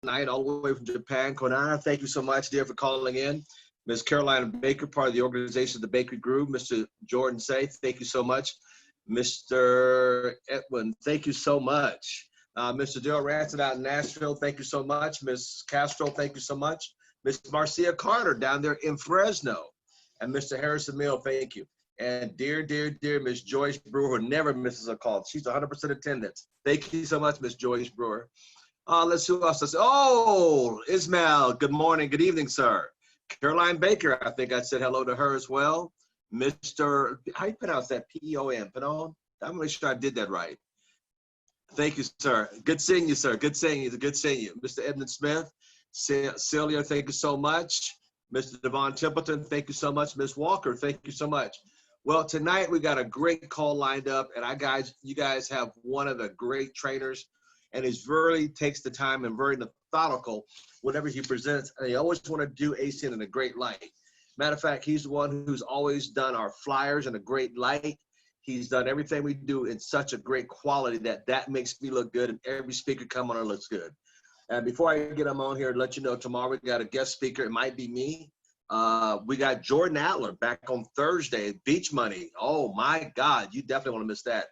tonight, all the way from Japan. Konana, thank you so much, dear, for calling in. Ms. Caroline Baker, part of the organization of the Bakery Group. Mr. Jordan Say, thank you so much. Mr. Edwin, thank you so much. Mr. Daryl Ranson out in Nashville, thank you so much. Ms. Castro, thank you so much. Ms. Marcia Carter down there in Fresno. And Mr. Harrison Mill, thank you. And dear, dear, dear Miss Joyce Brewer, who never misses a call. She's 100% attendance. Thank you so much, Miss Joyce Brewer. Let's see who else. Oh, Ismail, good morning, good evening, sir. Caroline Baker, I think I said hello to her as well. Mr., how do you pronounce that? P-E-O-N, Penon? I'm gonna make sure I did that right. Thank you, sir. Good seeing you, sir. Good seeing you, good seeing you. Mr. Edmund Smith, Celia, thank you so much. Mr. Devon Templeton, thank you so much. Ms. Walker, thank you so much. Well, tonight we got a great call lined up, and you guys have one of the great trainers, and he really takes the time and very methodical whenever he presents, and he always want to do ACN in a great light. Matter of fact, he's the one who's always done our flyers in a great light. He's done everything we do in such a great quality that makes me look good, and every speaker come on and looks good. And before I get him on here, let you know, tomorrow we got a guest speaker. It might be me. We got Jordan Adler back on Thursday, Beach Money. Oh my God, you definitely want to miss that.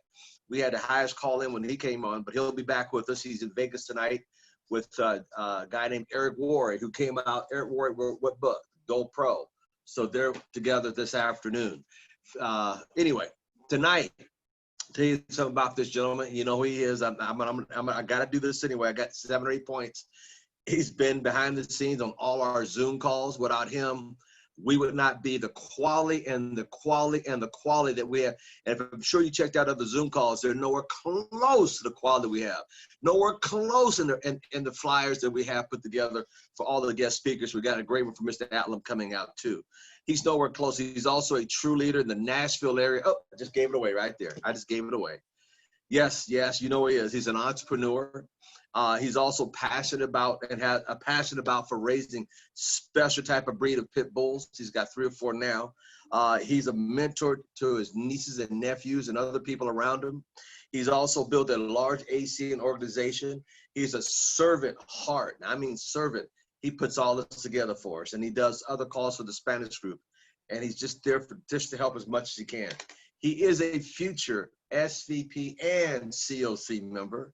We had the highest call in when he came on, but he'll be back with us. He's in Vegas tonight with a guy named Eric Ward, who came out. Eric Ward, what book? Gold Pro. So they're together this afternoon. Anyway, tonight, tell you something about this gentleman. You know who he is. I got to do this anyway. I got 7 or 8 points. He's been behind the scenes on all our Zoom calls. Without him, we would not be the quality and the quality and the quality that we have. And I'm sure you checked out other Zoom calls, they're nowhere close to the quality we have. Nowhere close in the flyers that we have put together for all the guest speakers. We got a great one for Mr. Atlam coming out too. He's nowhere close. He's also a true leader in the Nashville area. Oh, I just gave it away right there. I just gave it away. Yes, you know he is. He's an entrepreneur. He's also passionate about and has a passion about for raising special type of breed of pit bulls. He's got 3 or 4 now. He's a mentor to his nieces and nephews and other people around him. He's also built a large ACN organization. He's a servant heart. I mean servant. He puts all this together for us, and he does other calls for the Spanish group. And he's just there just to help as much as he can. He is a future SVP and COC member.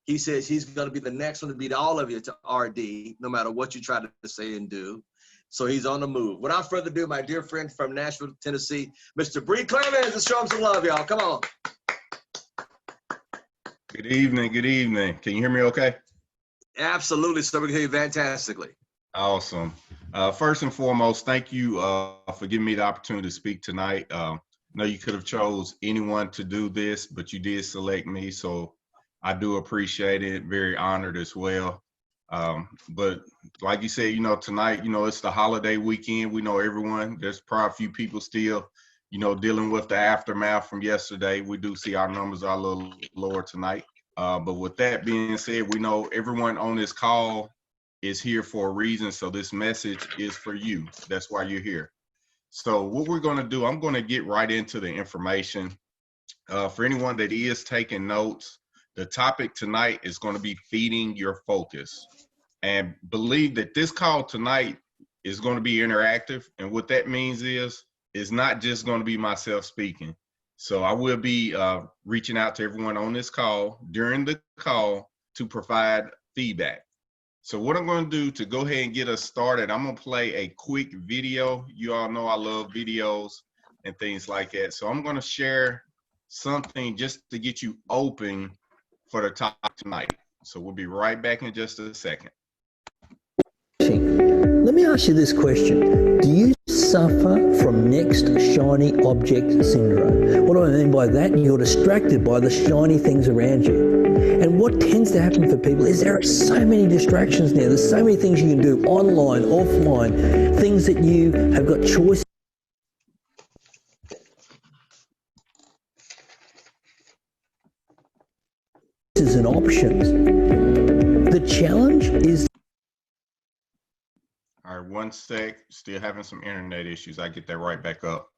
He says he's going to be the next one to beat all of you to RD, no matter what you try to say and do. So he's on the move. Without further ado, my dear friend from Nashville, Tennessee, Mr. Bree Clemmons. Let's show him some love, y'all. Come on. Good evening. Good evening. Can you hear me okay? Absolutely, sir. We can hear you fantastically. Awesome. First and foremost, thank you for giving me the opportunity to speak tonight. I know you could have chose anyone to do this, but you did select me, so I do appreciate it. Very honored as well. But like you said, tonight, it's the holiday weekend. We know everyone. There's probably a few people still, dealing with the aftermath from yesterday. We do see our numbers are a little lower tonight. But with that being said, we know everyone on this call is here for a reason. So this message is for you. That's why you're here. So what we're going to do, I'm going to get right into the information. For anyone that is taking notes, the topic tonight is going to be feeding your focus. And believe that this call tonight is going to be interactive. And what that means is, it's not just going to be myself speaking. So I will be reaching out to everyone on this call during the call to provide feedback. So what I'm going to do to go ahead and get us started, I'm going to play a quick video. You all know I love videos and things like that. So I'm going to share something just to get you open for the topic tonight. So we'll be right back in just a second. Let me ask you this question. Do you suffer from next shiny object syndrome? What do I mean by that? You're distracted by the shiny things around you. And what tends to happen for people is there are so many distractions now. There's so many things you can do online, offline, things that you have got choices and options. The challenge is... All right, one sec. Still having some internet issues. I get that right back up.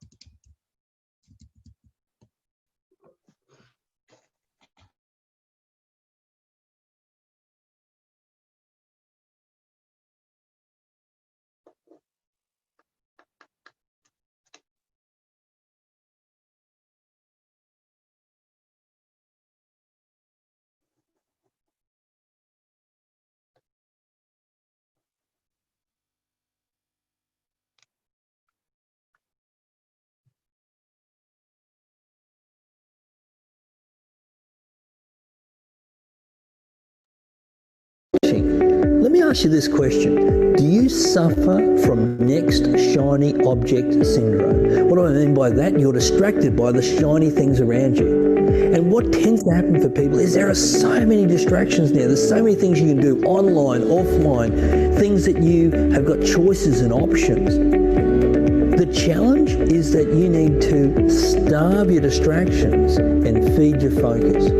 watching, let me ask you this question. Do you suffer from next shiny object syndrome? What do I mean by that? You're distracted by the shiny things around you. And what tends to happen for people is there are so many distractions now. There's so many things you can do online, offline, things that you have got choices and options. The challenge is that you need to starve your distractions and feed your focus.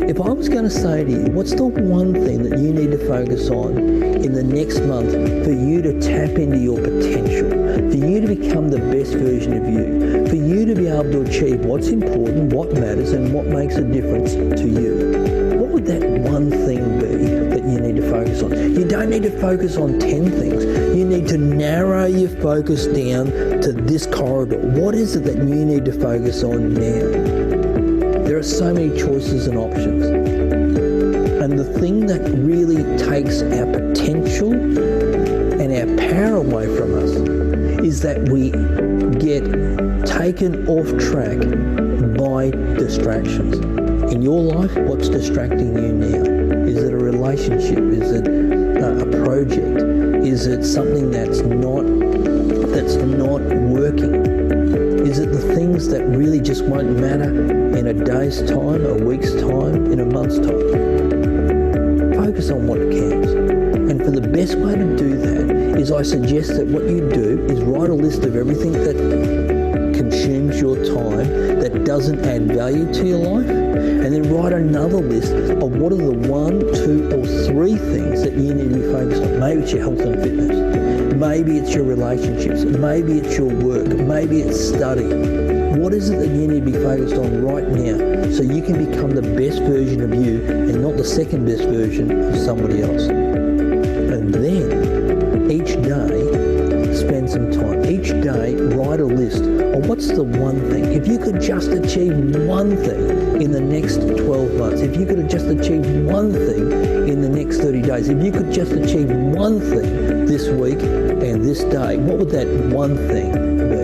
If I was going to say to you, what's the one thing that you need to focus on in the next month for you to tap into your potential, for you to become the best version of you, for you to be able to achieve what's important, what matters, and what makes a difference to you? What would that one thing be that you need to focus on? You don't need to focus on 10 things. You need to narrow your focus down to this corridor. What is it that you need to focus on now? There are so many choices and options. And the thing that really takes our potential and our power away from us is that we get taken off track by distractions. In your life, what's distracting you now? Is it a relationship? Is it a project? Is it something that's not working? Is it the things that really just won't matter in a day's time, a week's time, in a month's time? Focus on what counts. And for the best way to do that is I suggest that what you do is write a list of everything that consumes your time, that doesn't add value to your life, and then write another list of what are the 1, 2, or 3 things that you need to be focused on. Maybe it's your health and fitness. Maybe it's your relationships. Maybe it's your work. Maybe it's study. What is it that you need to be focused on right now so you can become the best version of you and not the second best version of somebody else? And then each day, spend some time. Each day, write a list of what's the one thing. If you could just achieve one thing in the next 12 months, if you could just achieve one thing in the next 30 days, if you could just achieve one thing this week and this day, what would that one thing be?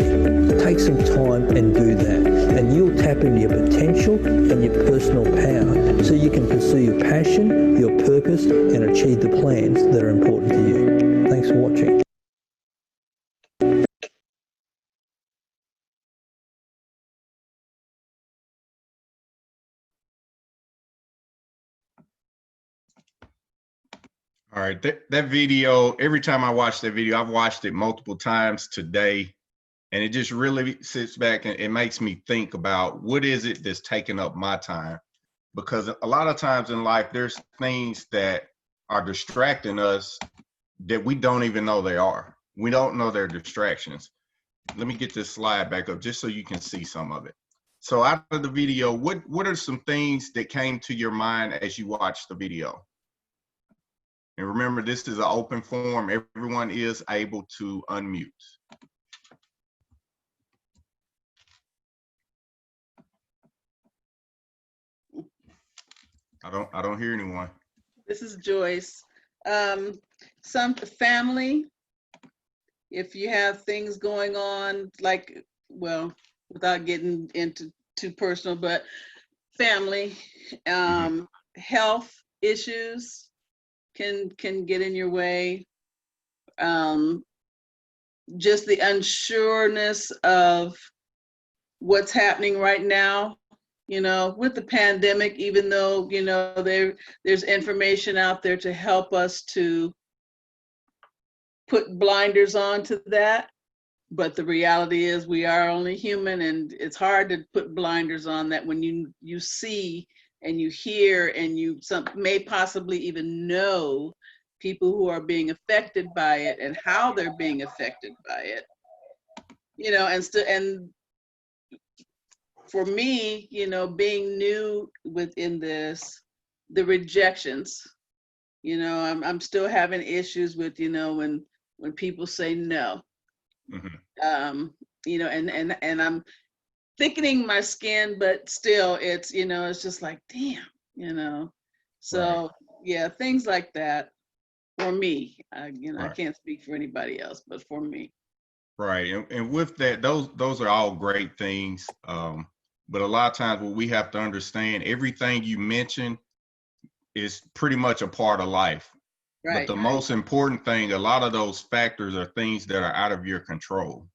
Take some time and do that. And you'll tap into your potential and your personal power so you can pursue your passion, your purpose, and achieve the plans that are important to you. Thanks for watching. All right, that video, every time I watch that video, I've watched it multiple times today, and it just really sits back and it makes me think about what is it that's taking up my time? Because a lot of times in life, there's things that are distracting us that we don't even know they are. We don't know they're distractions. Let me get this slide back up just so you can see some of it. So out of the video, what are some things that came to your mind as you watched the video? And remember, this is an open forum. Everyone is able to unmute. I don't hear anyone. This is Joyce. Some family, if you have things going on, like, well, without getting into too personal, but family, health issues can get in your way. Just the unsureness of what's happening right now, you know, with the pandemic, even though, you know, there's information out there to help us to put blinders on to that. But the reality is we are only human, and it's hard to put blinders on that when you see and you hear and you may possibly even know people who are being affected by it and how they're being affected by it. You know, and for me, you know, being new within this, the rejections, you know, I'm still having issues with, you know, when people say no. You know, and I'm thickening my skin, but still it's, you know, it's just like, damn, you know. So right. Yeah, things like that for me. You know, right. I can't speak for anybody else, but for me. Right, and with that, those are all great things. But a lot of times what we have to understand, everything you mentioned is pretty much a part of life. But Right. the most important thing, a lot of those factors are things that are out of your control.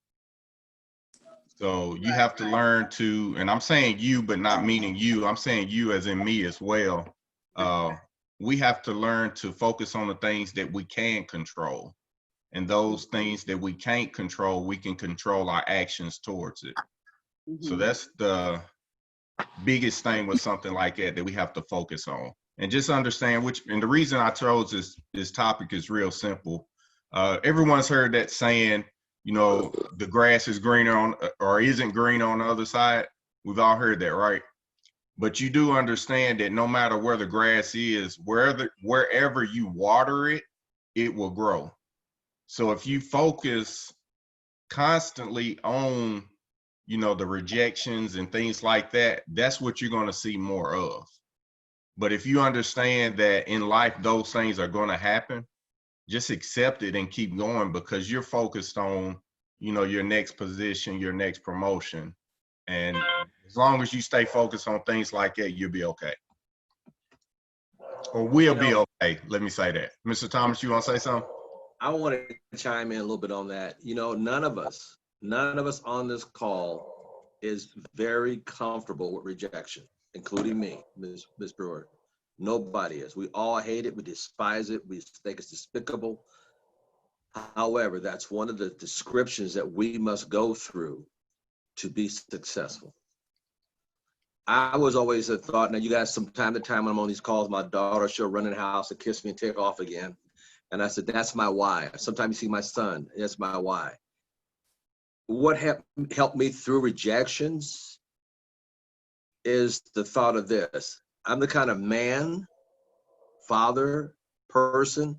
So you have to learn to, and I'm saying you, but not meaning you, I'm saying you as in me as well. We have to learn to focus on the things that we can control. And those things that we can't control, we can control our actions towards it. So that's the biggest thing with something like that we have to focus on. And just understand and the reason I chose this topic is real simple. Everyone's heard that saying, you know, the grass is greener on, or isn't green on the other side. We've all heard that, right? But you do understand that no matter where the grass is, wherever you water it, it will grow. So if you focus constantly on, you know, the rejections and things like that, that's what you're going to see more of. But if you understand that in life, those things are going to happen, just accept it and keep going, because you're focused on, you know, your next position, your next promotion. And as long as you stay focused on things like that, you'll be okay. Or we'll be okay. Let me say that. Mr. Thomas, you want to say something? I want to chime in a little bit on that. You know, none of us on this call is very comfortable with rejection, including me, Ms. Brewer. Nobody is. We all hate it. We despise it. We think it's despicable. However, that's one of the descriptions that we must go through to be successful. I was always a thought, now you guys, from time to time when I'm on these calls, my daughter, she'll run in the house and kiss me and take off again. And I said, that's my why. Sometimes you see my son, that's my why. What helped me through rejections is the thought of this. I'm the kind of man, father, person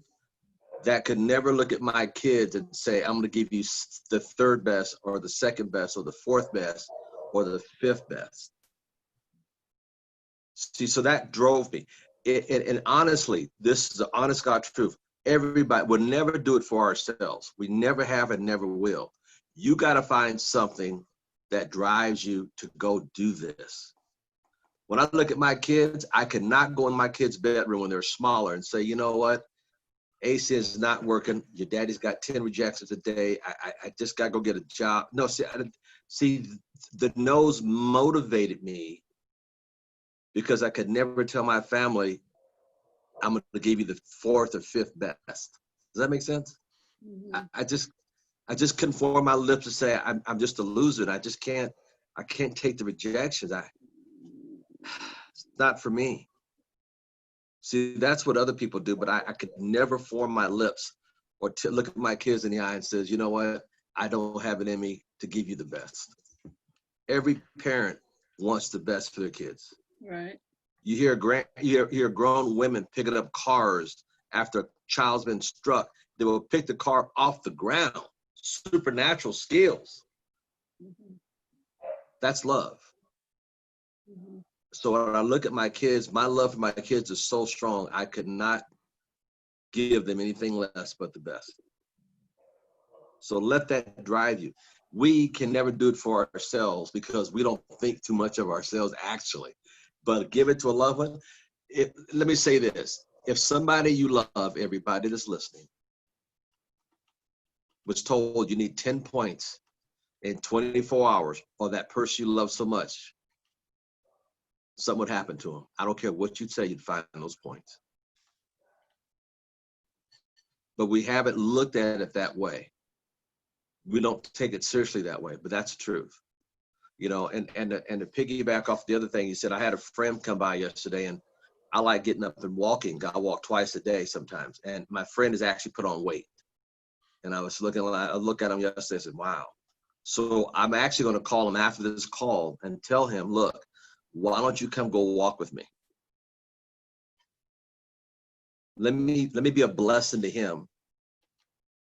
that could never look at my kids and say, I'm gonna give you the third best or the second best or the fourth best or the fifth best. See, so that drove me. And honestly, this is the honest God truth. Everybody will never do it for ourselves. We never have and never will. You got to find something that drives you to go do this. When I look at my kids, I cannot go in my kids' bedroom when they're smaller and say, you know what? AC is not working. Your daddy's got 10 rejections a day. I just got to go get a job. No, see, the no's motivated me because I could never tell my family, I'm going to give you the fourth or fifth best. Does that make sense? Mm-hmm. I just couldn't form my lips to say I'm just a loser. And I can't take the rejections. It's not for me. See, that's what other people do, but I could never form my lips or look at my kids in the eye and says, you know what? I don't have it in me to give you the best. Every parent wants the best for their kids. Right. You hear grown women picking up cars after a child's been struck. They will pick the car off the ground. Supernatural skills. Mm-hmm. That's love. Mm-hmm. So when I look at my kids, my love for my kids is so strong, I could not give them anything less but the best. So let that drive you. We can never do it for ourselves because we don't think too much of ourselves actually. But give it to a loved one. Let me say this. If somebody you love, everybody that's listening, was told you need 10 points in 24 hours for that person you love so much, something would happen to them. I don't care what you'd say, you'd find those points. But we haven't looked at it that way. We don't take it seriously that way, but that's the truth. You know, and to piggyback off the other thing, you said, I had a friend come by yesterday and I like getting up and walking. I walk twice a day sometimes. And my friend has actually put on weight. And I looked at him yesterday and said, wow. So I'm actually going to call him after this call and tell him, look, why don't you come go walk with me? Let me be a blessing to him.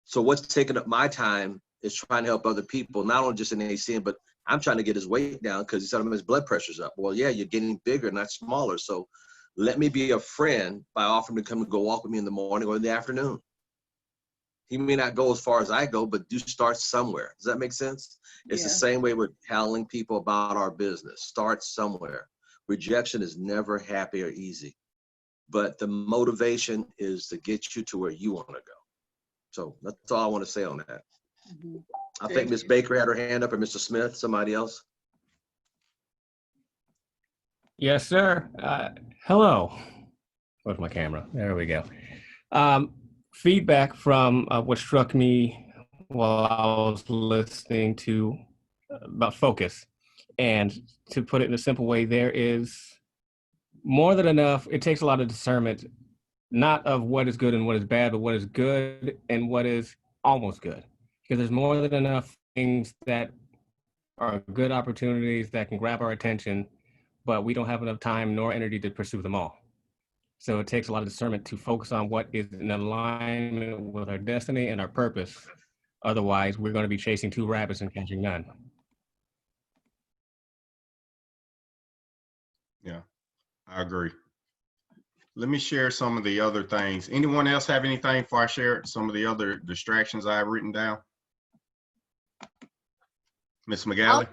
So what's taking up my time is trying to help other people, not only just in ACN, but I'm trying to get his weight down because he said his blood pressure's up. Well, yeah, you're getting bigger, not smaller. So let me be a friend by offering to come and go walk with me in the morning or in the afternoon. He may not go as far as I go, but do start somewhere. Does that make sense? It's the same way we're telling people about our business. Start somewhere. Rejection is never happy or easy. but the motivation is to get you to where you want to go. So that's all I want to say on that. Mhm. I think Ms. Baker had her hand up, or Mr. Smith, somebody else. Yes, sir. Hello. Where's my camera? There we go. Feedback from what struck me while I was listening to about focus. And to put it in a simple way, there is more than enough. It takes a lot of discernment, not of what is good and what is bad, but what is good and what is almost good. Because there's more than enough things that are good opportunities that can grab our attention, but we don't have enough time nor energy to pursue them all. So it takes a lot of discernment to focus on what is in alignment with our destiny and our purpose. Otherwise, we're going to be chasing two rabbits and catching none. Yeah, I agree. Let me share some of the other things. Anyone else have anything before I share some of the other distractions I have written down? Ms. McGalley?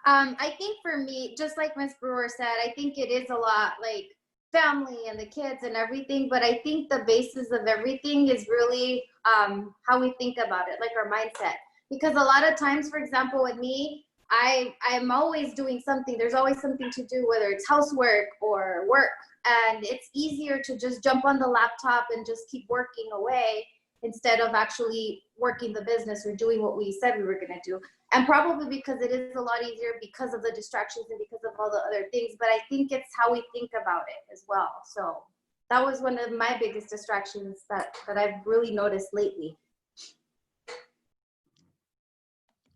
I think for me, just like Ms. Brewer said, I think it is a lot like family and the kids and everything, but I think the basis of everything is really how we think about it, like our mindset. Because a lot of times, for example, with me, I'm always doing something. There's always something to do, whether it's housework or work. And it's easier to just jump on the laptop and just keep working away instead of actually working the business or doing what we said we were going to do. And probably because it is a lot easier because of the distractions and because of all the other things. But I think it's how we think about it as well. So that was one of my biggest distractions that I've really noticed lately.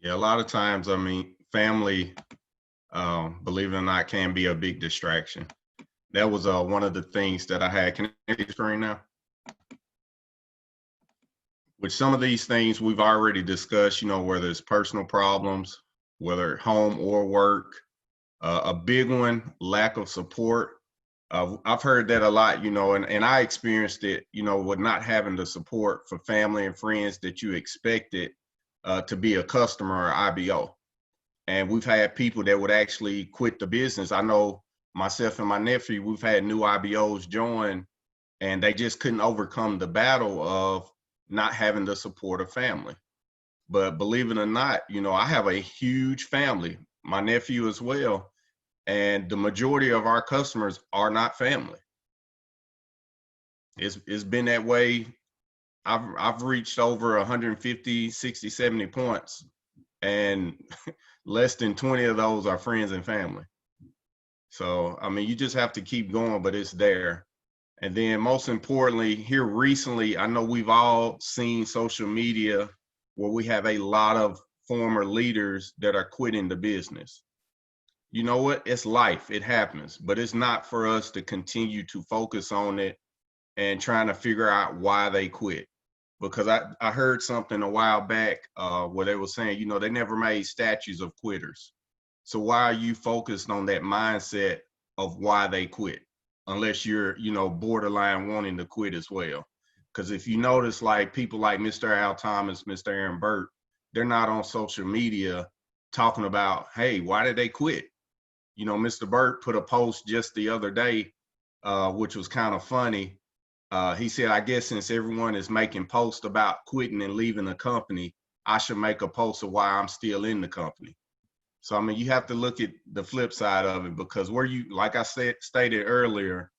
Yeah, a lot of times, I mean, family, believe it or not, can be a big distraction. That was one of the things that I had. Can I hear the screen now? With some of these things we've already discussed, you know, whether it's personal problems, whether home or work, a big one, lack of support. I've heard that a lot, you know, and I experienced it, you know, with not having the support for family and friends that you expected to be a customer or IBO. And we've had people that would actually quit the business. I know myself and my nephew, we've had new IBOs join, and they just couldn't overcome the battle of not having the support of family. But believe it or not, you know, I have a huge family, my nephew as well, and the majority of our customers are not family. It's been that way. I've reached over 150, 60, 70 points, and less than 20 of those are friends and family. So, I mean, you just have to keep going, but it's there. And then most importantly, here recently, I know we've all seen social media where we have a lot of former leaders that are quitting the business. You know what? It's life. It happens. But it's not for us to continue to focus on it and trying to figure out why they quit. Because I heard something a while back where they were saying, you know, they never made statues of quitters. So why are you focused on that mindset of why they quit? Unless you're, you know, borderline wanting to quit as well. Because if you notice, like people like Mr. Al Thomas, Mr. Aaron Burt, they're not on social media talking about, hey, why did they quit? You know, Mr. Burt put a post just the other day, which was kind of funny. He said, I guess since everyone is making posts about quitting and leaving the company, I should make a post of why I'm still in the company. So, I mean, you have to look at the flip side of it, because where you, like I stated earlier,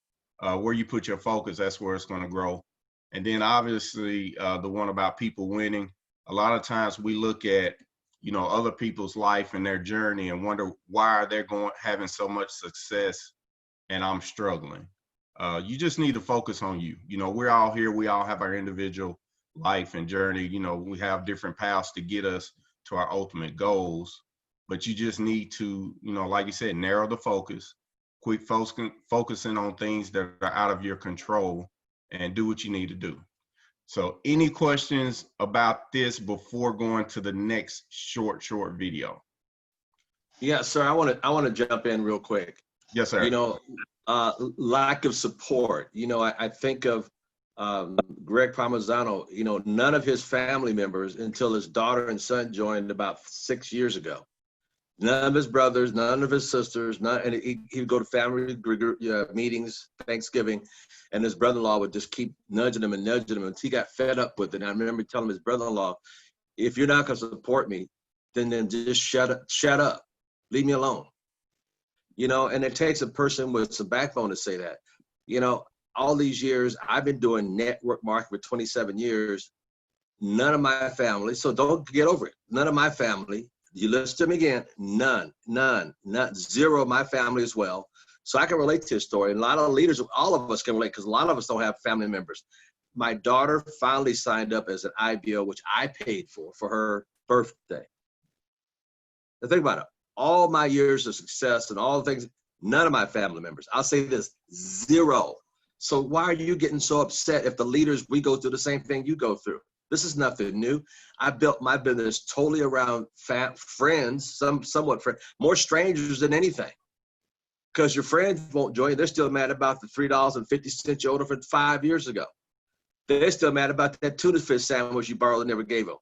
where you put your focus, that's where it's going to grow. And then obviously the one about people winning, a lot of times we look at, you know, other people's life and their journey and wonder why are they having so much success and I'm struggling. You just need to focus on you. You know, we're all here. We all have our individual life and journey. You know, we have different paths to get us to our ultimate goals. But you just need to, you know, like you said, narrow the focus, quit focusing on things that are out of your control, and do what you need to do. So any questions about this before going to the next short video? Yeah, sir, I want to jump in real quick. Yes, sir. You know, lack of support. You know, I think of Greg Parmesan. You know, none of his family members until his daughter and son joined about 6 years ago. None of his brothers, none of his sisters, and he'd go to family meetings, Thanksgiving, and his brother-in-law would just keep nudging him until he got fed up with it. And I remember telling his brother-in-law, if you're not going to support me, then just shut up, leave me alone. You know, and it takes a person with some backbone to say that. You know, all these years, I've been doing network marketing for 27 years. None of my family, so don't get over it. None of my family, you listen to me again, none, zero of my family as well. So I can relate to his story. And a lot of leaders, all of us can relate because a lot of us don't have family members. My daughter finally signed up as an IBO, which I paid for her birthday. Now think about it. All my years of success and all the things, none of my family members, I'll say this, zero. So why are you getting so upset if the leaders, we go through the same thing you go through? This is nothing new. I built my business totally around friends, somewhat friends, more strangers than anything. Because your friends won't join you. They're still mad about the $3.50 you owed them from 5 years ago. They're still mad about that tuna fish sandwich you borrowed and never gave them.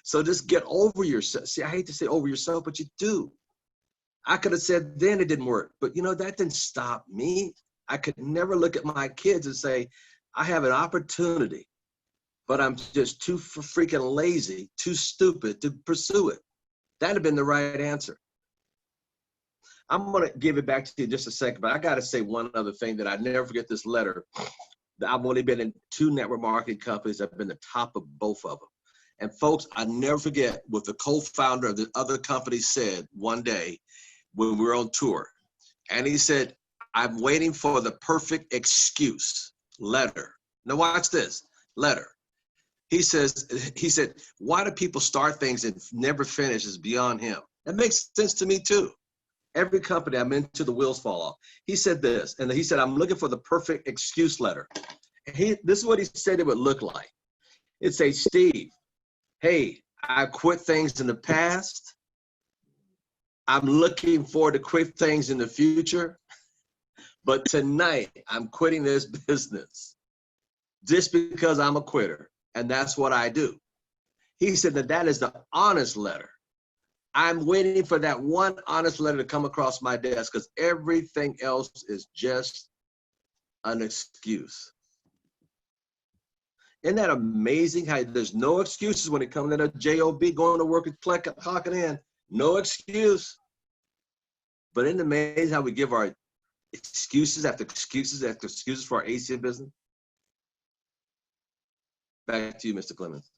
So just get over yourself. See, I hate to say over yourself, but you do. I could have said then it didn't work, but you know, that didn't stop me. I could never look at my kids and say, I have an opportunity, but I'm just too freaking lazy, too stupid to pursue it. That'd have been the right answer. I'm going to give it back to you in just a second, but I got to say one other thing that I never forget this letter. I've only been in 2 network marketing companies. I've been the top of both of them. And folks, I never forget what the co-founder of the other company said one day when we were on tour. And he said, I'm waiting for the perfect excuse. Letter. Now watch this. Letter. He said, why do people start things and never finish is beyond him. That makes sense to me too. Every company I'm into, the wheels fall off. He said this, and he said, I'm looking for the perfect excuse letter. This is what he said it would look like. It'd say, Steve, hey, I quit things in the past. I'm looking forward to quit things in the future. But tonight, I'm quitting this business just because I'm a quitter, and that's what I do. He said that is the honest letter. I'm waiting for that one honest letter to come across my desk because everything else is just an excuse. Isn't that amazing how there's no excuses when it comes to a job, going to work and clocking in? No excuse. But isn't it amazing how we give our excuses after excuses after excuses for our ACN business? Back to you, Mr. Clemmons.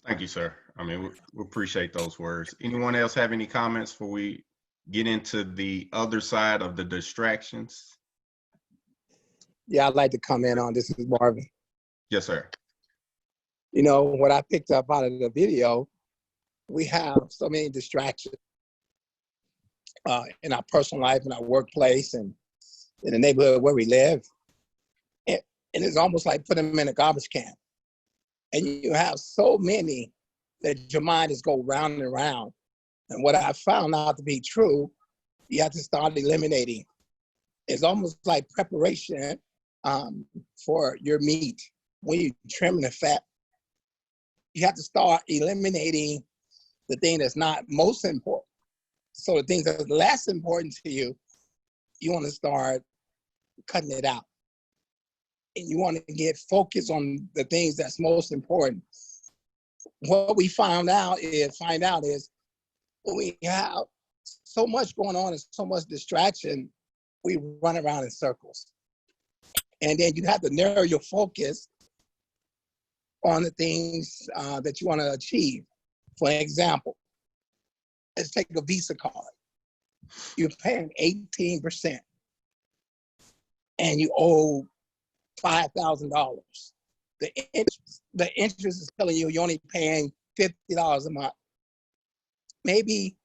Thank you, sir. I mean, we appreciate those words. Anyone else have any comments before we get into the other side of the distractions? Yeah, I'd like to comment on this. Is Marvin. Yes, sir. You know, what I picked up out of the video, we have so many distractions in our personal life, in our workplace, and in the neighborhood where we live. And it's almost like putting them in a garbage can. And you have so many that your mind just go round and round. And what I found out to be true, you have to start eliminating. It's almost like preparation for your meat. When you're trimming the fat, you have to start eliminating the thing that's not most important. So the things that are less important to you, you want to start cutting it out. And you want to get focused on the things that's most important. What we find out is when we have so much going on and so much distraction, we run around in circles. And then you have to narrow your focus on the things that you want to achieve. For example, let's take a Visa card. You're paying 18% and you owe $5,000. The interest is telling you you're only paying $50 a month. Maybe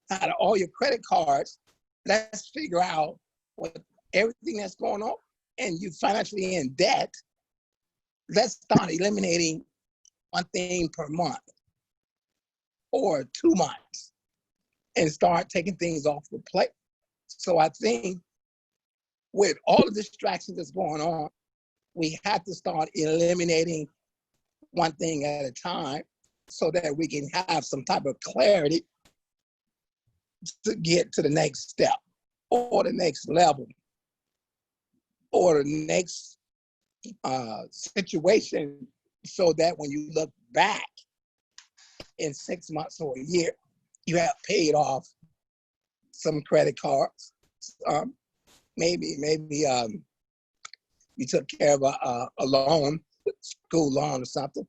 out of all your credit cards, let's figure out what everything that's going on and you're financially in debt. Let's start eliminating one thing per month or 2 months and start taking things off the plate. So I think with all the distractions that's going on, we have to start eliminating one thing at a time so that we can have some type of clarity to get to the next step or the next level or the next situation, so that when you look back in 6 months or a year, you have paid off some credit cards. Maybe you took care of a loan, school loan or something.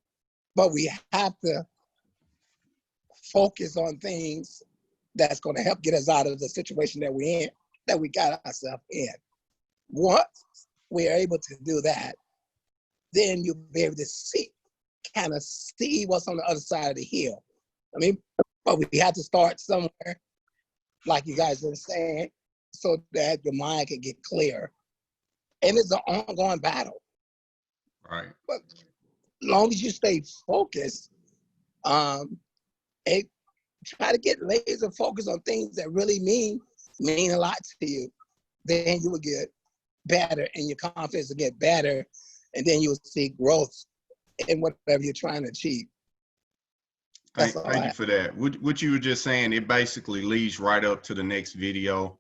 But we have to focus on things that's going to help get us out of the situation that we're in, that we got ourselves in. Once we are able to do that, then you'll be able to kind of see what's on the other side of the hill. I mean, but we have to start somewhere, like you guys were saying, so that your mind can get clear. And it's an ongoing battle. Right. But as long as you stay focused, and try to get laser focused on things that really mean a lot to you, then you will get better and your confidence will get better, and then you will see growth in whatever you're trying to achieve. Thank you for that. What you were just saying, it basically leads right up to the next video.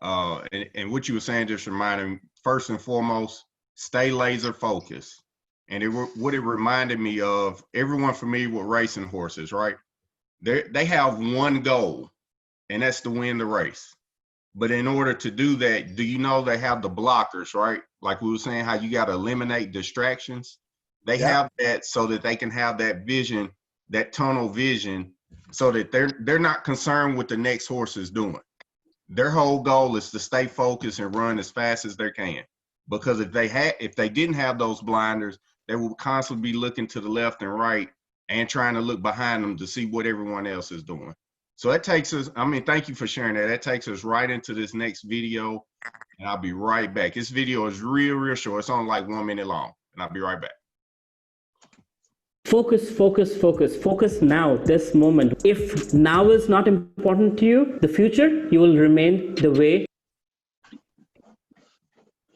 And what you were saying just reminded me, first and foremost, stay laser focused. And what it reminded me of, everyone familiar with racing horses, right? They have one goal, and that's to win the race. But in order to do that, do you know they have the blockers, right? Like we were saying, how you got to eliminate distractions. They have that so that they can have that vision, that tunnel vision, so that they're not concerned with the next horse is doing. Their whole goal is to stay focused and run as fast as they can. Because if they didn't have those blinders, they will constantly be looking to the left and right and trying to look behind them to see what everyone else is doing. So that takes us, thank you for sharing that. That takes us right into this next video, and I'll be right back. This video is real short. It's only like 1 minute long, and I'll be right back. Focus, focus, focus. Focus now, this moment. If now is not important to you, the future, you will remain the way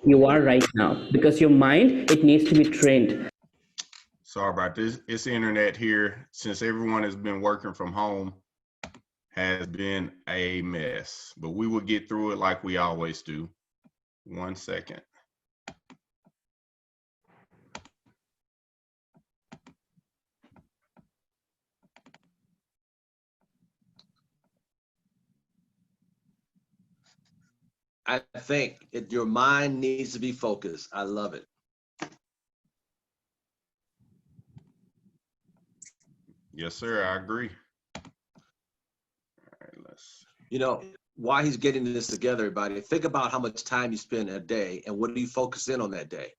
you are right now. Because your mind, it needs to be trained. Sorry about this. It's the internet here, since everyone has been working from home, has been a mess. But we will get through it like we always do. 1 second. I think your mind needs to be focused. I love it. Yes, sir. I agree. All right, let's. You know, while he's getting this together, everybody, think about how much time you spend a day and what do you focus in on that day?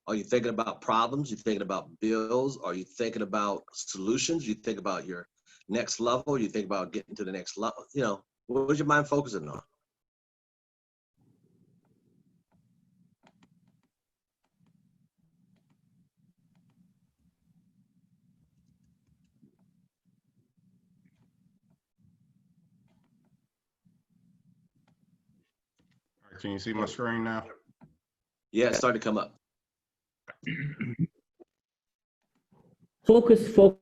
Are you thinking about problems? Are you thinking about bills? Are you thinking about solutions? You think about your next level? You think about getting to the next level? You know, what is your mind focusing on? Can you see my screen now? Yeah, it's starting to come up. Focus, focus.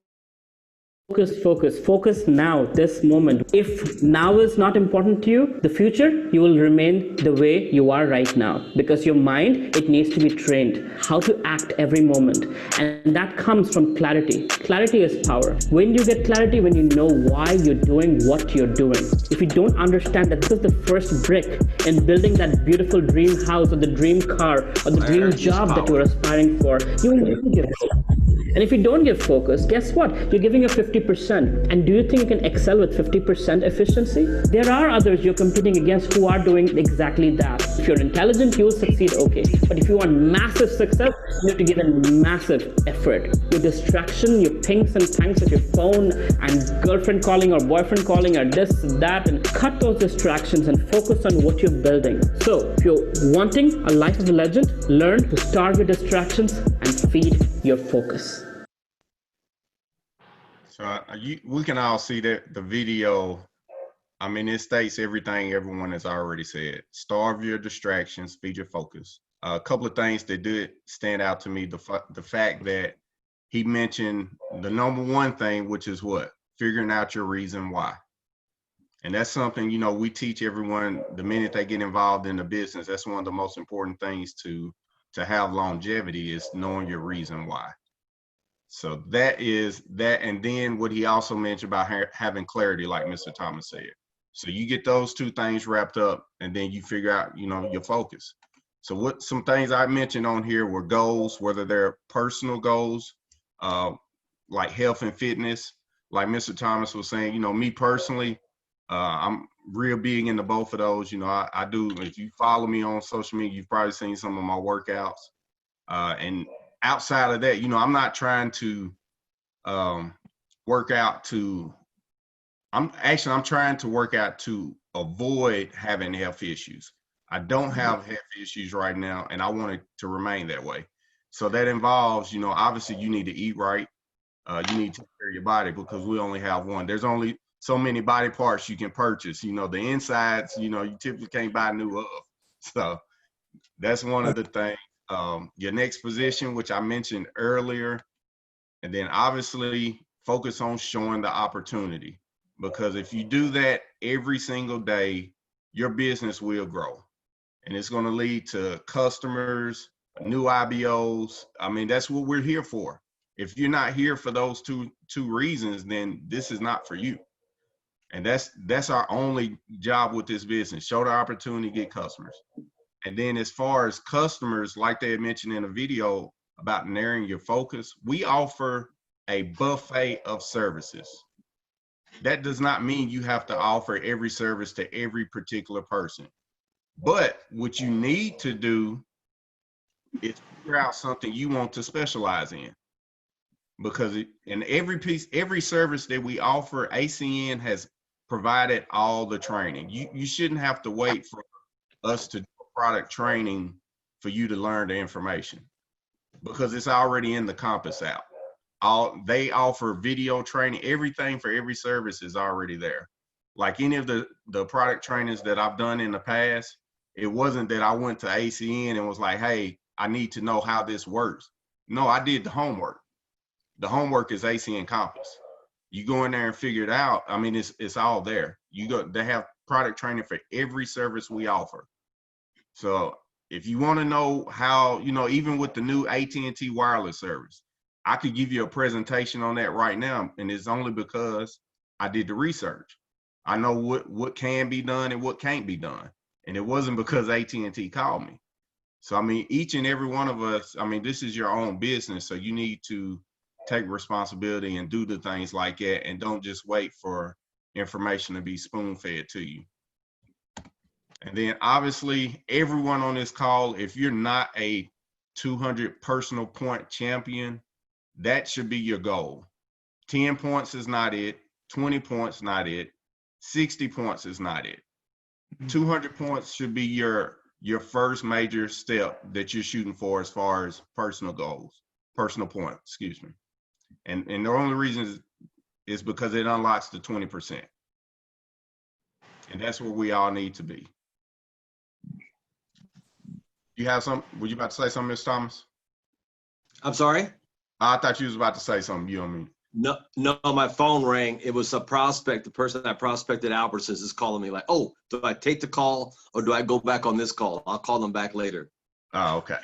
Focus, focus, focus now, this moment. If now is not important to you, the future, you will remain the way you are right now. Because your mind, it needs to be trained how to act every moment. And that comes from clarity. Clarity is power. When you get clarity, when you know why you're doing what you're doing. If you don't understand that this is the first brick in building that beautiful dream house or the dream car or the dream job that you're aspiring for, you will never give it. And if you don't give focus, guess what? You're giving a 50%. And do you think you can excel with 50% efficiency? There are others you're competing against who are doing exactly that. If you're intelligent, you will succeed, okay. But if you want massive success, you have to give in massive effort. Your distraction, your pings and pangs of your phone and girlfriend calling or boyfriend calling or this, that, and cut those distractions and focus on what you're building. So if you're wanting a life of a legend, learn to starve your distractions and feed your focus. So we can all see that the video, it states everything everyone has already said. Starve your distractions, feed your focus. A couple of things that did stand out to me, the fact that he mentioned the number one thing, which is what? Figuring out your reason why. And that's something, you know, we teach everyone the minute they get involved in the business. That's one of the most important things to have longevity, is knowing your reason why. So that is that. And then what he also mentioned about having clarity, like Mr. Thomas said. So you get those two things wrapped up, and then you figure out, you know, your focus. So what some things I mentioned on here were goals, whether they're personal goals, like health and fitness. Like Mr. Thomas was saying, you know, me personally, I'm real big into both of those. You know, I do, if you follow me on social media, you've probably seen some of my workouts. And outside of that, you know, I'm not trying to work out to, I'm trying to work out to avoid having health issues. I don't have health issues right now, and I want it to remain that way. So that involves, you know, obviously you need to eat right. You need to take care of your body, because we only have one. There's only so many body parts you can purchase. You know, the insides, you know, you typically can't buy new of. So that's one of the things. Your next position, which I mentioned earlier, and then obviously focus on showing the opportunity, because if you do that every single day, your business will grow, and it's going to lead to customers, new IBOs. I mean, that's what we're here for. If you're not here for those two reasons, then this is not for you. And that's our only job with this business: show the opportunity, get customers. And then as far as customers, like they had mentioned in a video about narrowing your focus, we offer a buffet of services. That does not mean you have to offer every service to every particular person. But what you need to do is figure out something you want to specialize in. Because in every service that we offer, ACN has provided all the training. You shouldn't have to wait for us to do product training for you to learn the information, because it's already in the Compass app. They offer video training. Everything for every service is already there. Like any of the product trainings that I've done in the past, it wasn't that I went to ACN and was like, hey, I need to know how this works. No, I did the homework. The homework is ACN Compass. You go in there and figure it out. I mean, it's all there. They have product training for every service we offer. So if you want to know how, you know, even with the new AT&T wireless service, I could give you a presentation on that right now. And it's only because I did the research. I know what can be done and what can't be done. And it wasn't because AT&T called me. So, I mean, each and every one of us, I mean, this is your own business. So you need to take responsibility and do the things like that. And don't just wait for information to be spoon-fed to you. And then obviously everyone on this call, if you're not a 200 personal point champion, that should be your goal. 10 points is not it. 20 points, not it. 60 points is not it. 200 points should be your first major step that you're shooting for as far as personal goals, personal points, excuse me. And the only reason is because it unlocks the 20%. And that's where we all need to be. You have some, were you about to say something, Mr. Thomas? I'm sorry? I thought you was about to say something, you know what I mean? No, my phone rang. It was a prospect. The person that prospected Albertsons is calling me like, oh, do I take the call or do I go back on this call? I'll call them back later. Oh, okay.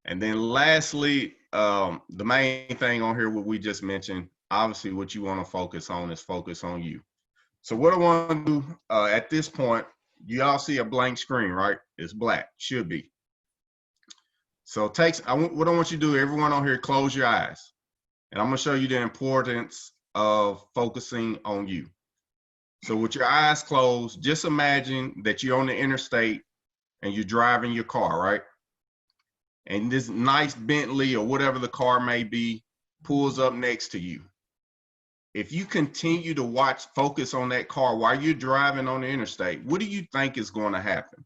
And then lastly, the main thing on here, what we just mentioned, obviously what you want to focus on is focus on you. So what I want to do at this point, you all see a blank screen, right? It's black, should be. So what I want you to do, everyone on here, close your eyes. And I'm gonna show you the importance of focusing on you. So with your eyes closed, just imagine that you're on the interstate and you're driving your car, right? And this nice Bentley or whatever the car may be pulls up next to you. If you continue to focus on that car while you're driving on the interstate, what do you think is going to happen?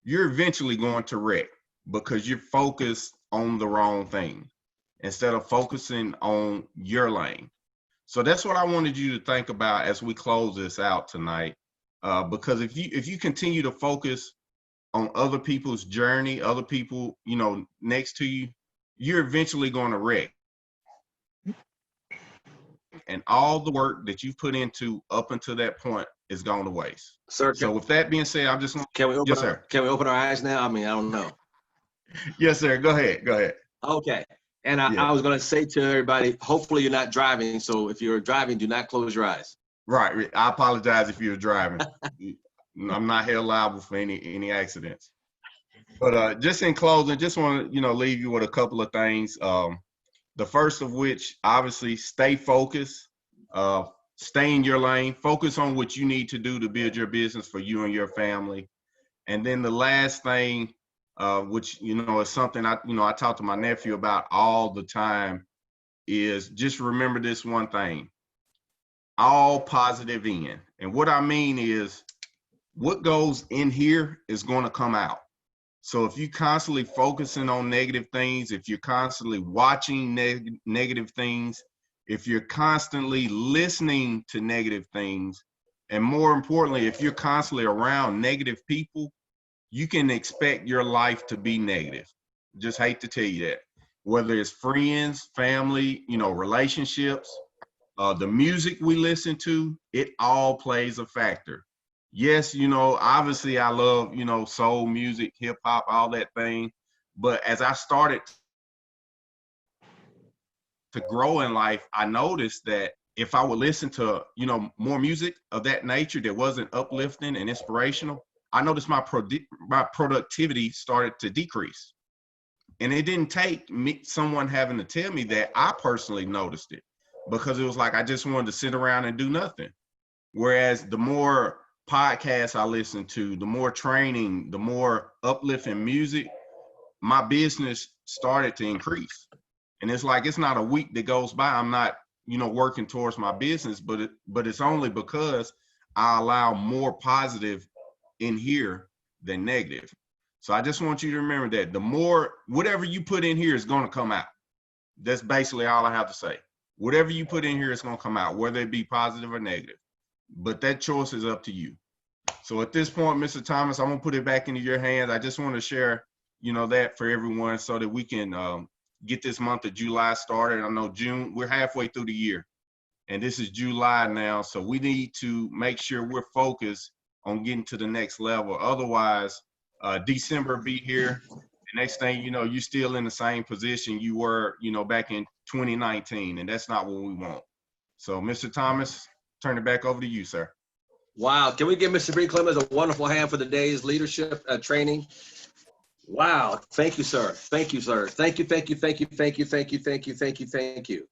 You're eventually going to wreck because you're focused on the wrong thing instead of focusing on your lane. So that's what I wanted you to think about as we close this out tonight. Because if you continue to focus on other people's journey, other people, you know, next to you, you're eventually going to wreck. And all the work that you put into up until that point is gone to waste. Sir, So with that being said, I'm just going can we open yes, sir. Can we open our eyes now? I mean, I don't know. Yes, sir. Go ahead. Go ahead. Okay. And I Yeah. was going to say to everybody, hopefully you're not driving. So if you're driving, do not close your eyes. Right. I apologize if you're driving. I'm not held liable for any accidents. But just in closing, just want to leave you with a couple of things. The first of which, obviously, stay focused, stay in your lane, focus on what you need to do to build your business for you and your family. And then the last thing, which is something I talk to my nephew about all the time, is just remember this one thing: all positive in. And what I mean is, what goes in here is going to come out. So if you're constantly focusing on negative things, if you're constantly watching negative things, if you're constantly listening to negative things, and more importantly, if you're constantly around negative people, you can expect your life to be negative. Just hate to tell you that. Whether it's friends, family, relationships, the music we listen to, it all plays a factor. Yes, obviously I love, soul music, hip hop, all that thing. But as I started to grow in life, I noticed that if I would listen to, more music of that nature that wasn't uplifting and inspirational, I noticed my productivity started to decrease. And it didn't take someone having to tell me that. I personally noticed it, because it was like I just wanted to sit around and do nothing. Whereas the more podcasts I listen to, the more training, the more uplifting music, my business started to increase. And it's like, it's not a week that goes by I'm not, working towards my business, but it's only because I allow more positive in here than negative. So I just want you to remember that the more, whatever you put in here is going to come out. That's basically all I have to say. Whatever you put in here is going to come out, whether it be positive or negative. But that choice is up to you. So at this point, Mr. Thomas, I'm going to put it back into your hands. I just want to share, that for everyone so that we can get this month of July started. I know June, we're halfway through the year, and this is July now. So we need to make sure we're focused on getting to the next level. Otherwise, December be here. The next thing you know, you're still in the same position you were, back in 2019, and that's not what we want. So, Mr. Thomas, turn it back over to you, sir. Wow. Can we give Mr. Clemmons a wonderful hand for the day's leadership training? Wow. Thank you, sir. Thank you, sir. Thank you, thank you, thank you, thank you, thank you, thank you, thank you, thank you.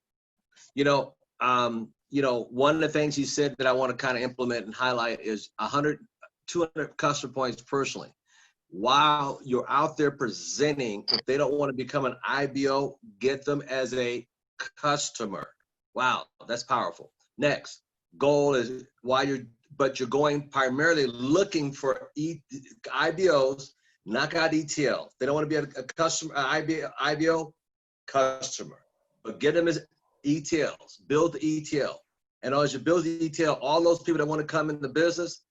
One of the things he said that I want to kind of implement and highlight is 100, 200 customer points personally. While you're out there presenting, if they don't want to become an IBO, get them as a customer. Wow, that's powerful. Next goal is you're going primarily looking for IBOs, knock out ETL. They don't want to be a customer, IBO customer, but get them as ETLs, build the ETL. And as you build the ETL, all those people that want to come in the business,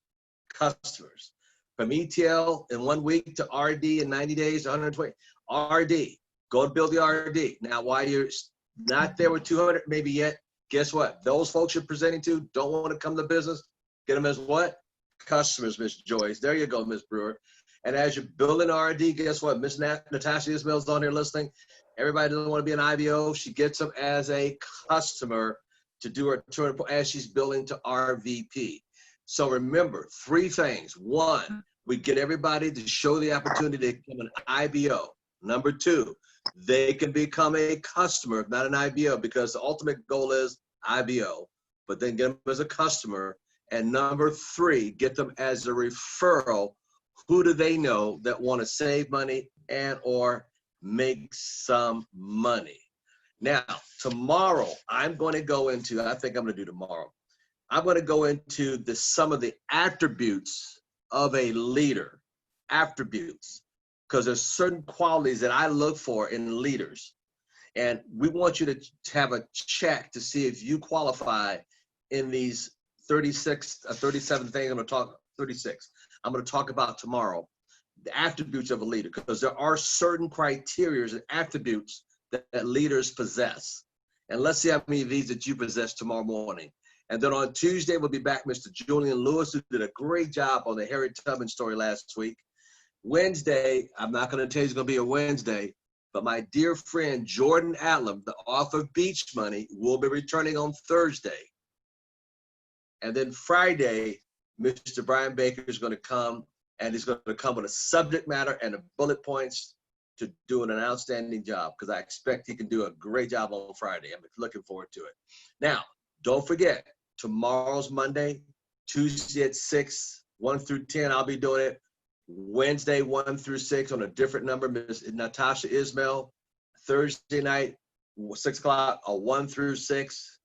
customers. From ETL in 1 week to RD in 90 days, 120, RD, go build the RD. Now, while you're not there with 200 maybe yet, guess what? Those folks you're presenting to don't want to come to business. Get them as what? Customers, Miss Joyce. There you go, Miss Brewer. And as you're building RD, guess what? Miss Natasha Ismail's on here listening. Everybody doesn't want to be an IBO. She gets them as a customer to do her turn as she's building to RVP. So remember, 3 things. 1, we get everybody to show the opportunity to become an IBO. Number 2, they can become a customer, not an IBO, because the ultimate goal is IBO, but then get them as a customer. And number 3, get them as a referral. Who do they know that want to save money and or make some money? Now, tomorrow, I'm going to go into, I'm going to go into some of the attributes of a leader, attributes, because there's certain qualities that I look for in leaders. And we want you to have a check to see if you qualify in these 37 things I'm going to talk about tomorrow, the attributes of a leader, because there are certain criteria and attributes that leaders possess. And let's see how many of these that you possess tomorrow morning. And then on Tuesday, we'll be back, Mr. Julian Lewis, who did a great job on the Harriet Tubman story last week. Wednesday, I'm not going to tell you it's going to be a Wednesday, but my dear friend Jordan Adlam, the author of Beach Money, will be returning on Thursday. And then Friday, Mr. Brian Baker is going to come, and he's going to come with a subject matter and the bullet points to doing an outstanding job, because I expect he can do a great job on Friday. I'm looking forward to it. Now, don't forget, tomorrow's Monday, Tuesday at 6, 1 through 10, I'll be doing it. Wednesday, 1 through 6 on a different number, Ms. Natasha Ismail. Thursday night, 6 o'clock, a 1 through 6,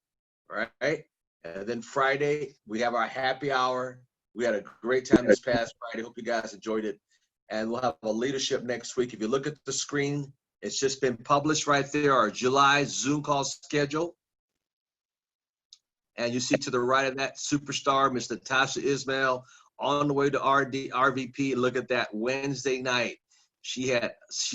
right? And then Friday, we have our happy hour. We had a great time this past Friday. Hope you guys enjoyed it. And we'll have a leadership next week. If you look at the screen, it's just been published right there, our July Zoom call schedule. And you see to the right of that superstar, Ms. Natasha Ismail, on the way to RVP. Look at that Wednesday night. She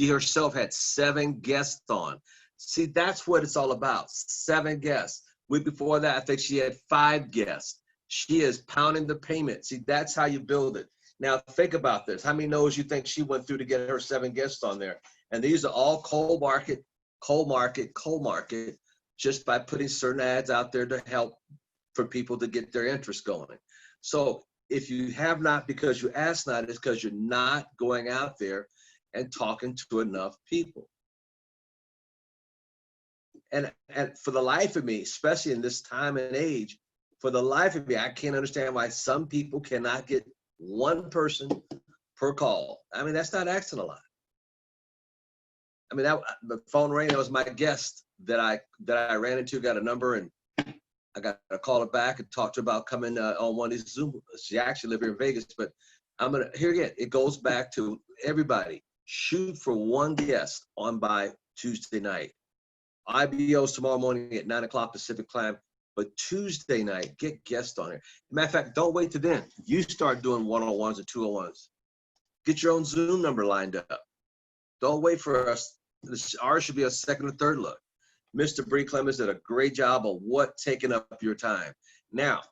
herself had 7 guests on. See, that's what it's all about, 7 guests. Week before that, I think she had 5 guests. She is pounding the payment. See, that's how you build it. Now, think about this. How many no's you think she went through to get her 7 guests on there? And these are all cold market, just by putting certain ads out there to help for people to get their interest going. So if you have not because you ask not, it's because you're not going out there and talking to enough people. And for the life of me, especially in this time and age, for the life of me, I can't understand why some people cannot get 1 person per call. I mean, that's not asking a lot. I mean, the phone rang. That was my guest that I ran into, got a number, and I got to call her back and talk to her about coming on one of these Zoom. She actually lives here in Vegas, but here again, it goes back to everybody. Shoot for 1 guest on by Tuesday night. IBO's tomorrow morning at 9 o'clock Pacific time. But Tuesday night, get guests on here. Matter of fact, don't wait till then. You start doing 101s and 201s. Get your own Zoom number lined up. Don't wait for us. Ours should be a 2nd or 3rd look. Mr. Bree Clemmons did a great job of taking up your time. Now,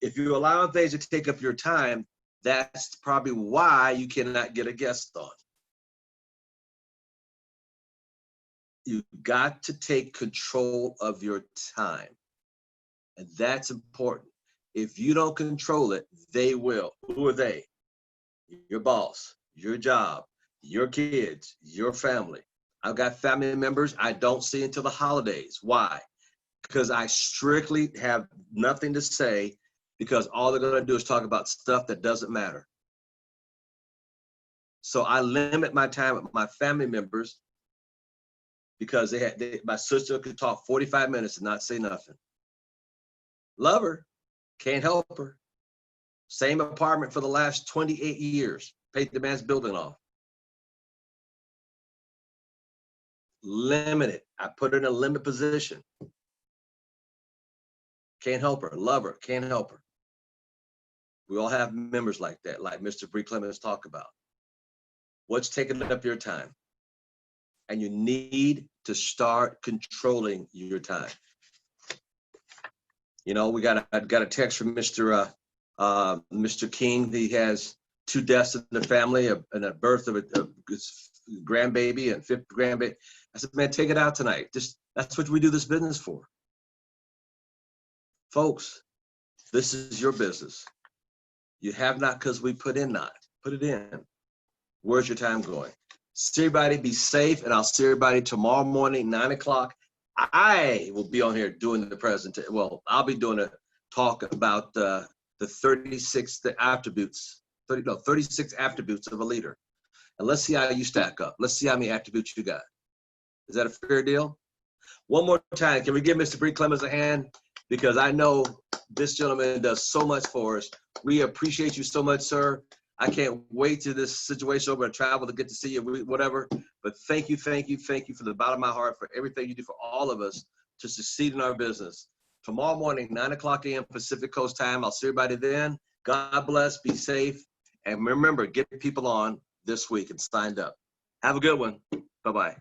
if you allow things to take up your time, that's probably why you cannot get a guest on. You've got to take control of your time. And that's important. If you don't control it, they will. Who are they? Your boss, your job, your kids, your family. I've got family members I don't see until the holidays. Why? Because I strictly have nothing to say, because all they're going to do is talk about stuff that doesn't matter. So I limit my time with my family members, because my sister could talk 45 minutes and not say nothing. Love her, can't help her. Same apartment for the last 28 years. Paid the man's building off. Limit it. I put her in a limit position. Can't help her. Love her, can't help her. We all have members like that, like Mr. Bree Clemmons talked about. What's taking up your time? And you need to start controlling your time. You know, I got a text from Mr. King. He has 2 deaths in the family and a birth of a grandbaby and 5th grandbaby. I said, man, take it out tonight. That's what we do this business for. Folks, this is your business. You have not because we put in not. Put it in. Where's your time going? See everybody, be safe, and I'll see everybody tomorrow morning, 9 o'clock. I will be on here doing the presentation. Well, I'll be doing a talk about the 36 attributes, 36 attributes of a leader. And let's see how you stack up. Let's see how many attributes you got. Is that a fair deal? One more time, can we give Mr. Bree Clemmons a hand? Because I know this gentleman does so much for us. We appreciate you so much, sir. I can't wait till this situation over and travel to get to see you, whatever. But thank you from the bottom of my heart for everything you do for all of us to succeed in our business. Tomorrow morning, 9 o'clock a.m. Pacific Coast time. I'll see everybody then. God bless, be safe. And remember, get people on this week and signed up. Have a good one. Bye-bye.